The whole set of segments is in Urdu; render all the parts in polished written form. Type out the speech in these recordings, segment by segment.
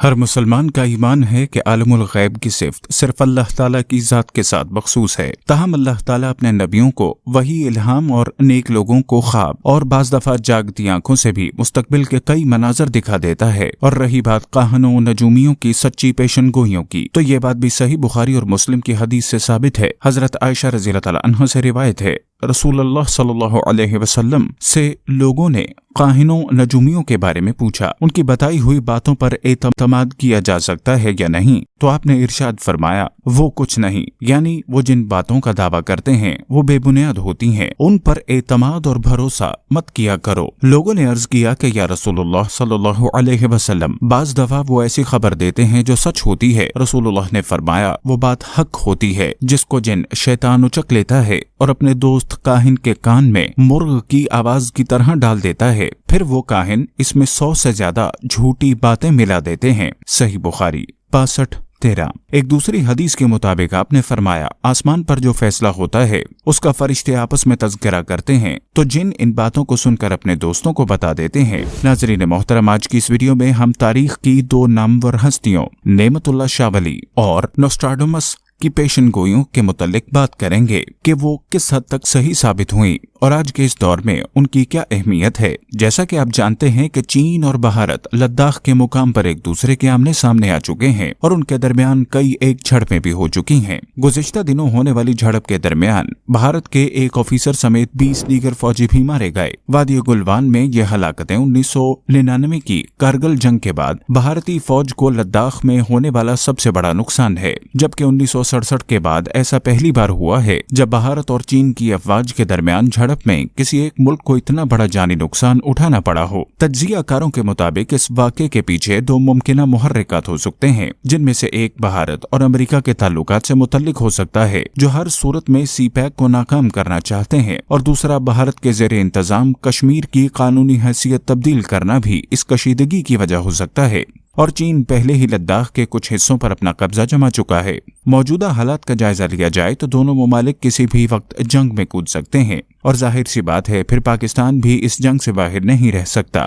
ہر مسلمان کا ایمان ہے کہ عالم الغیب کی صفت صرف اللہ تعالیٰ کی ذات کے ساتھ مخصوص ہے، تاہم اللہ تعالیٰ اپنے نبیوں کو وحی الہام اور نیک لوگوں کو خواب اور بعض دفعہ جاگتی آنکھوں سے بھی مستقبل کے کئی مناظر دکھا دیتا ہے۔ اور رہی بات کاہنوں نجومیوں کی سچی پیشن گوئیوں کی، تو یہ بات بھی صحیح بخاری اور مسلم کی حدیث سے ثابت ہے۔ حضرت عائشہ رضی اللہ تعالیٰ عنہا سے روایت ہے، رسول اللہ صلی اللہ علیہ وسلم سے لوگوں نے کاہنوں نجومیوں کے بارے میں پوچھا، ان کی بتائی ہوئی باتوں پر اعتماد کیا جا سکتا ہے یا نہیں؟ تو آپ نے ارشاد فرمایا، وہ کچھ نہیں، یعنی وہ جن باتوں کا دعویٰ کرتے ہیں وہ بے بنیاد ہوتی ہیں، ان پر اعتماد اور بھروسہ مت کیا کرو۔ لوگوں نے عرض کیا کہ یا رسول اللہ صلی اللہ علیہ وسلم، بعض دفعہ وہ ایسی خبر دیتے ہیں جو سچ ہوتی ہے۔ رسول اللہ نے فرمایا، وہ بات حق ہوتی ہے جس کو جن شیطان اچک لیتا ہے اور اپنے دوست کاہن کے کان میں مرغ کی آواز کی طرح ڈال دیتا ہے، پھر وہ کاہن اس میں 100 سے زیادہ جھوٹی باتیں ملا دیتے ہیں۔ صحیح بخاری 65:13۔ ایک دوسری حدیث کے مطابق آپ نے فرمایا، آسمان پر جو فیصلہ ہوتا ہے اس کا فرشتے آپس میں تذکرہ کرتے ہیں، تو جن ان باتوں کو سن کر اپنے دوستوں کو بتا دیتے ہیں۔ ناظرین محترم، آج کی اس ویڈیو میں ہم تاریخ کی دو نامور ہستیوں نعمت اللہ شاہ ولی اور نوسٹراڈامس کی پیشن گوئیوں کے متعلق بات کریں گے کہ وہ کس حد تک صحیح ثابت ہوئیں اور آج کے اس دور میں ان کی کیا اہمیت ہے۔ جیسا کہ آپ جانتے ہیں کہ چین اور بھارت لداخ کے مقام پر ایک دوسرے کے آمنے سامنے آ چکے ہیں اور ان کے درمیان کئی ایک جھڑپیں بھی ہو چکی ہیں۔ گزشتہ دنوں ہونے والی جھڑپ کے درمیان بھارت کے ایک آفیسر سمیت 20 دیگر فوجی بھی مارے گئے۔ وادی گلوان میں یہ ہلاکتیں 1999 کی کارگل جنگ کے بعد بھارتی فوج کو لداخ میں ہونے والا سب سے بڑا نقصان ہے، جبکہ 1967 کے بعد ایسا پہلی بار ہوا ہے جب بھارت اور چین کی افواج کے درمیان جھڑپ میں کسی ایک ملک کو اتنا بڑا جانی نقصان اٹھانا پڑا ہو۔ تجزیہ کاروں کے مطابق اس واقعے کے پیچھے دو ممکنہ محرکات ہو سکتے ہیں، جن میں سے ایک بھارت اور امریکہ کے تعلقات سے متعلق ہو سکتا ہے، جو ہر صورت میں سی پیک کو ناکام کرنا چاہتے ہیں، اور دوسرا بھارت کے زیر انتظام کشمیر کی قانونی حیثیت تبدیل کرنا بھی اس کشیدگی کی وجہ ہو سکتا ہے۔ اور چین پہلے ہی لداخ کے کچھ حصوں پر اپنا قبضہ جما چکا ہے۔ موجودہ حالات کا جائزہ لیا جائے تو دونوں ممالک کسی بھی وقت جنگ میں کود سکتے ہیں، اور ظاہر سی بات ہے پھر پاکستان بھی اس جنگ سے باہر نہیں رہ سکتا۔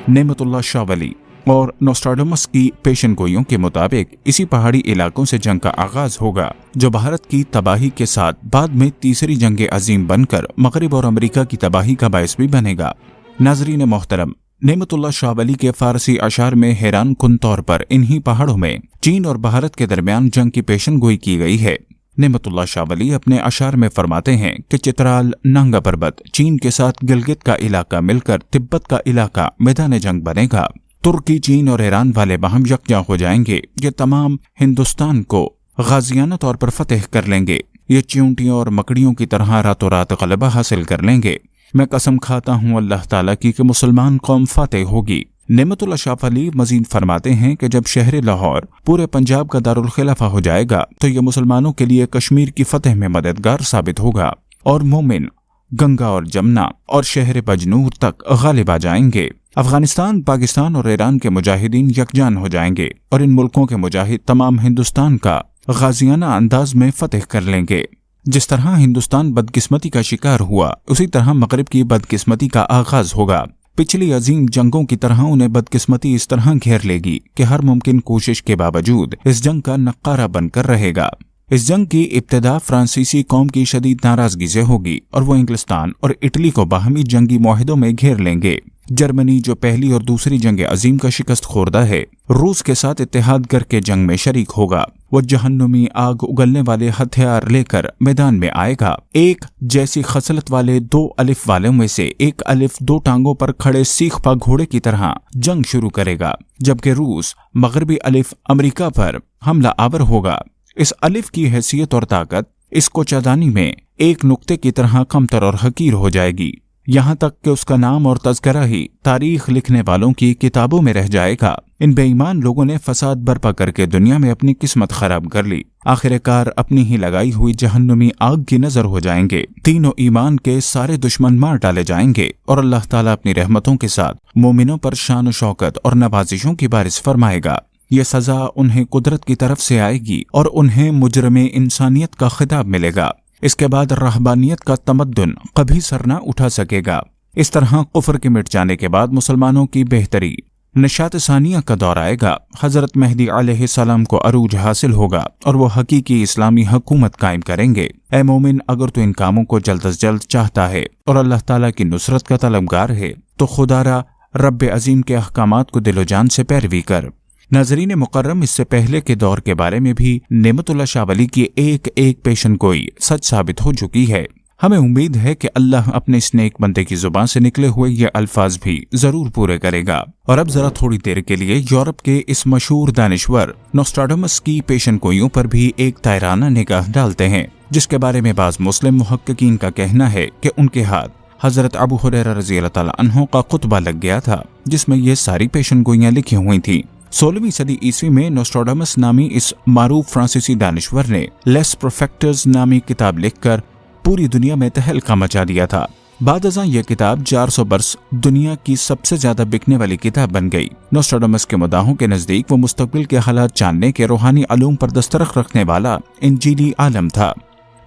نعمت اللہ شاہ ولی اور نوسٹراڈامس کی پیشن گوئیوں کے مطابق اسی پہاڑی علاقوں سے جنگ کا آغاز ہوگا، جو بھارت کی تباہی کے ساتھ بعد میں تیسری جنگ عظیم بن کر مغرب اور امریکہ کی تباہی کا باعث بھی بنے گا۔ ناظرین محترم، نعمت اللہ شاہ ولی کے فارسی اشعار میں حیران کن طور پر انہی پہاڑوں میں چین اور بھارت کے درمیان جنگ کی پیشن گوئی کی گئی ہے۔ نعمت اللہ شاہ ولی اپنے اشعار میں فرماتے ہیں کہ چترال نانگا پربت چین کے ساتھ گلگت کا علاقہ مل کر تبت کا علاقہ میدان جنگ بنے گا۔ ترکی، چین اور ایران والے باہم یکجا ہو جائیں گے، یہ تمام ہندوستان کو غازیانہ طور پر فتح کر لیں گے، یہ چیونٹیوں اور مکڑیوں کی طرح راتوں رات غلبہ حاصل کر لیں گے۔ میں قسم کھاتا ہوں اللہ تعالیٰ کی کہ مسلمان قوم فاتح ہوگی۔ نعمت اللہ شاہ ولی مزید فرماتے ہیں کہ جب شہر لاہور پورے پنجاب کا دارالخلافہ ہو جائے گا تو یہ مسلمانوں کے لیے کشمیر کی فتح میں مددگار ثابت ہوگا، اور مومن گنگا اور جمنا اور شہر بجنور تک غالب آ جائیں گے۔ افغانستان، پاکستان اور ایران کے مجاہدین یکجان ہو جائیں گے، اور ان ملکوں کے مجاہد تمام ہندوستان کا غازیانہ انداز میں فتح کر لیں گے۔ جس طرح ہندوستان بدقسمتی کا شکار ہوا، اسی طرح مغرب کی بدقسمتی کا آغاز ہوگا۔ پچھلی عظیم جنگوں کی طرح انہیں بدقسمتی اس طرح گھیر لے گی کہ ہر ممکن کوشش کے باوجود اس جنگ کا نقارہ بن کر رہے گا۔ اس جنگ کی ابتدا فرانسیسی قوم کی شدید ناراضگی سے ہوگی، اور وہ انگلستان اور اٹلی کو باہمی جنگی معاہدوں میں گھیر لیں گے۔ جرمنی، جو پہلی اور دوسری جنگ عظیم کا شکست خوردہ ہے، روس کے ساتھ اتحاد کر کے جنگ میں شریک ہوگا۔ وہ جہنمی آگ اگلنے والے ہتھیار لے کر میدان میں آئے گا۔ ایک جیسی خصلت والے 2 الف والوں میں سے ایک الف 2 ٹانگوں پر کھڑے سیخ پا گھوڑے کی طرح جنگ شروع کرے گا، جبکہ روس مغربی الف امریکہ پر حملہ آور ہوگا۔ اس الف کی حیثیت اور طاقت اس کو چادانی میں ایک نقطے کی طرح کمتر اور حقیر ہو جائے گی، یہاں تک کہ اس کا نام اور تذکرہ ہی تاریخ لکھنے والوں کی کتابوں میں رہ جائے گا۔ ان بے ایمان لوگوں نے فساد برپا کر کے دنیا میں اپنی قسمت خراب کر لی۔ آخر کار اپنی ہی لگائی ہوئی جہنمی آگ کی نظر ہو جائیں گے۔ تینوں ایمان کے سارے دشمن مار ڈالے جائیں گے اور اللہ تعالیٰ اپنی رحمتوں کے ساتھ مومنوں پر شان و شوکت اور نوازشوں کی بارش فرمائے گا۔ یہ سزا انہیں قدرت کی طرف سے آئے گی اور انہیں مجرم انسانیت کا خطاب ملے گا۔ اس کے بعد رہبانیت کا تمدن کبھی سر نہ اٹھا سکے گا۔ اس طرح کفر کے مٹ جانے کے بعد مسلمانوں کی بہتری نشاط ثانیہ کا دور آئے گا۔ حضرت مہدی علیہ السلام کو عروج حاصل ہوگا اور وہ حقیقی اسلامی حکومت قائم کریں گے۔ اے مومن، اگر تو ان کاموں کو جلد از جلد چاہتا ہے اور اللہ تعالیٰ کی نصرت کا طلبگار ہے تو خدا را رب عظیم کے احکامات کو دل و جان سے پیروی کر۔ ناظرین مکرم، اس سے پہلے کے دور کے بارے میں بھی نعمت اللہ شاہ ولی کی ایک پیشن گوئی سچ ثابت ہو چکی ہے۔ ہمیں امید ہے کہ اللہ اپنے اس نیک بندے کی زبان سے نکلے ہوئے یہ الفاظ بھی ضرور پورے کرے گا۔ اور اب ذرا تھوڑی دیر کے لیے یورپ کے اس مشہور دانشور نوسٹراڈامس کی پیشن گوئیوں پر بھی ایک طائرانہ نگاہ ڈالتے ہیں، جس کے بارے میں بعض مسلم محققین کا کہنا ہے کہ ان کے ہاتھ حضرت ابو ہریرہ رضی اللہ تعالیٰ عنہ کا خطبہ لگ گیا تھا، جس میں یہ ساری پیشن گوئیاں لکھی ہوئی تھیں۔ 16ویں صدی عیسوی میں نوسٹراڈامس نامی اس معروف فرانسیسی دانشور نے لیس پروفیکٹرز نامی کتاب لکھ کر پوری دنیا میں تہلکہ مچا دیا تھا۔ بعد ازاں یہ کتاب 400 برس دنیا کی سب سے زیادہ بکنے والی کتاب بن گئی۔ نوسٹراڈامس کے مداحوں کے نزدیک وہ مستقبل کے حالات جاننے کے روحانی علوم پر دسترخ رکھنے والا انجیلی عالم تھا،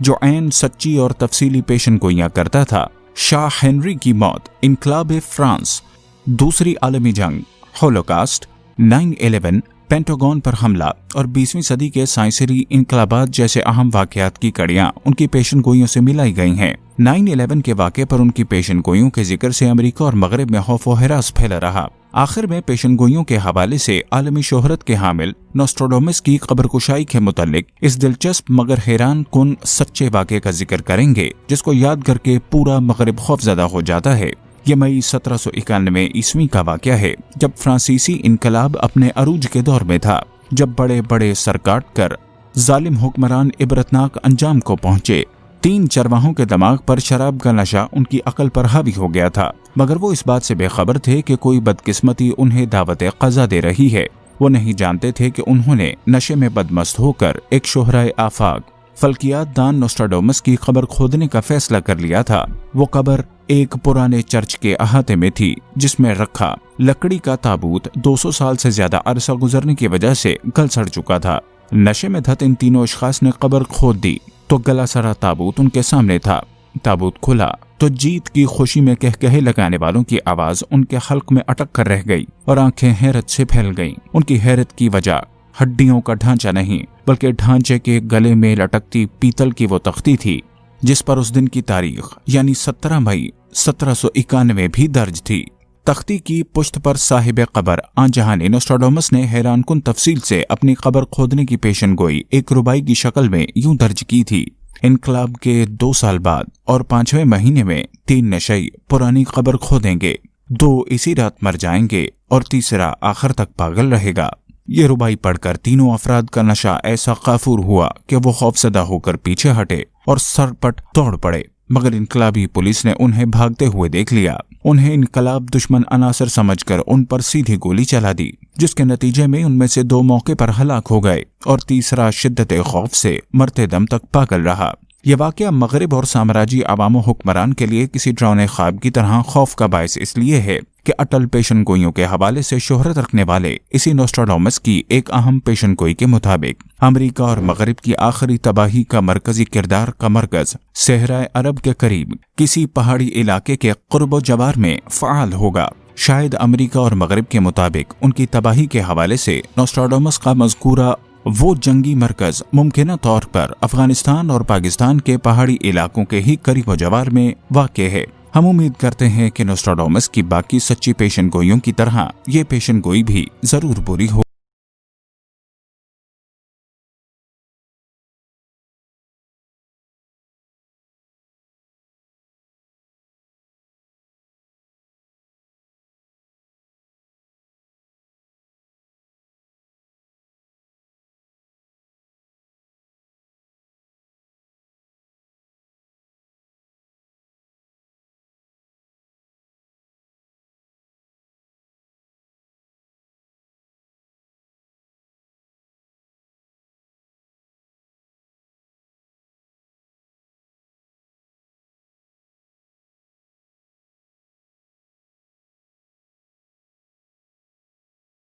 جو عین سچی اور تفصیلی پیشن گوئیاں کرتا تھا۔ شاہ ہنری کی موت، انقلاب فرانس، دوسری عالمی جنگ، ہولوکاسٹ، 9/11، پینٹاگون پر حملہ اور 20ویں صدی کے سائنسی انقلابات جیسے اہم واقعات کی کڑیاں ان کی پیشن گوئیوں سے ملائی گئی ہیں۔ 9/11 کے واقعے پر ان کی پیشن گوئیوں کے ذکر سے امریکہ اور مغرب میں خوف و ہراس پھیلا رہا۔ آخر میں پیشن گوئیوں کے حوالے سے عالمی شہرت کے حامل نوسٹراڈامس کی قبر کشائی کے متعلق اس دلچسپ مگر حیران کن سچے واقعے کا ذکر کریں گے، جس کو یاد کر کے پورا مغرب خوفزدہ ہو جاتا ہے۔ یہ مئی 1791 عیسوی کا واقعہ ہے، جب فرانسیسی انقلاب اپنے عروج کے دور میں تھا، جب بڑے بڑے سر کاٹ کر ظالم حکمران عبرتناک انجام کو پہنچے۔ 3 چرواہوں کے دماغ پر شراب کا نشہ ان کی عقل پر حاوی ہو گیا تھا، مگر وہ اس بات سے بے خبر تھے کہ کوئی بدقسمتی انہیں دعوت قضا دے رہی ہے۔ وہ نہیں جانتے تھے کہ انہوں نے نشے میں بدمست ہو کر ایک شہرائے آفاق فلکیات دان نوسٹراڈامس کی قبر کھودنے کا فیصلہ کر لیا تھا۔ وہ قبر ایک پرانے چرچ کے احاطے میں تھی، جس میں رکھا لکڑی کا تابوت 200 سال سے زیادہ عرصہ گزرنے کی وجہ سے گل سڑ چکا تھا۔ نشے میں دھت ان تینوں اشخاص نے قبر کھود دی تو گلا سڑا تابوت ان کے سامنے تھا۔ تابوت کھلا تو جیت کی خوشی میں کہکہے لگانے والوں کی آواز ان کے حلق میں اٹک کر رہ گئی اور آنکھیں حیرت سے پھیل گئیں۔ ان کی حیرت کی وجہ ہڈیوں کا ڈھانچہ نہیں، بلکہ ڈھانچے کے گلے میں لٹکتی پیتل کی وہ تختی تھی، جس پر اس دن کی تاریخ یعنی 17 مئی 1791 بھی درج تھی۔ تختی کی پشت پر صاحب قبر آن جہانی نوسٹراڈامس نے حیران کن تفصیل سے اپنی قبر کھودنے کی پیشن گوئی ایک ربائی کی شکل میں یوں درج کی تھی: انقلاب کے 2 سال بعد اور 5ویں مہینے میں 3 نشئی پرانی قبر کھودیں گے، 2 اسی رات مر جائیں گے اور تیسرا آخر تک پاگل رہے گا۔ یہ ربائی پڑھ کر تینوں افراد کا نشہ ایسا کافور ہوا کہ وہ خوفزدہ ہو کر پیچھے ہٹے اور سر پٹ دوڑ پڑے، مگر انقلابی پولیس نے انہیں بھاگتے ہوئے دیکھ لیا۔ انہیں انقلاب دشمن عناصر سمجھ کر ان پر سیدھی گولی چلا دی، جس کے نتیجے میں ان میں سے 2 موقع پر ہلاک ہو گئے اور تیسرا شدت خوف سے مرتے دم تک پاگل رہا۔ یہ واقعہ مغرب اور سامراجی عوام و حکمران کے لیے کسی ڈراؤنے خواب کی طرح خوف کا باعث اس لیے ہے کہ اٹل پیشن گوئیوں کے حوالے سے شہرت رکھنے والے اسی نوسٹراڈامس کی ایک اہم پیشن گوئی کے مطابق امریکہ اور مغرب کی آخری تباہی کا مرکزی کردار کا مرکز صحرائے عرب کے قریب کسی پہاڑی علاقے کے قرب و جوار میں فعال ہوگا۔ شاید امریکہ اور مغرب کے مطابق ان کی تباہی کے حوالے سے نوسٹراڈامس کا مذکورہ وہ جنگی مرکز ممکنہ طور پر افغانستان اور پاکستان کے پہاڑی علاقوں کے ہی قریب و جوار میں واقع ہے۔ ہم امید کرتے ہیں کہ نوسٹراڈامس کی باقی سچی پیشن گوئیوں کی طرح یہ پیشن گوئی بھی ضرور پوری ہو۔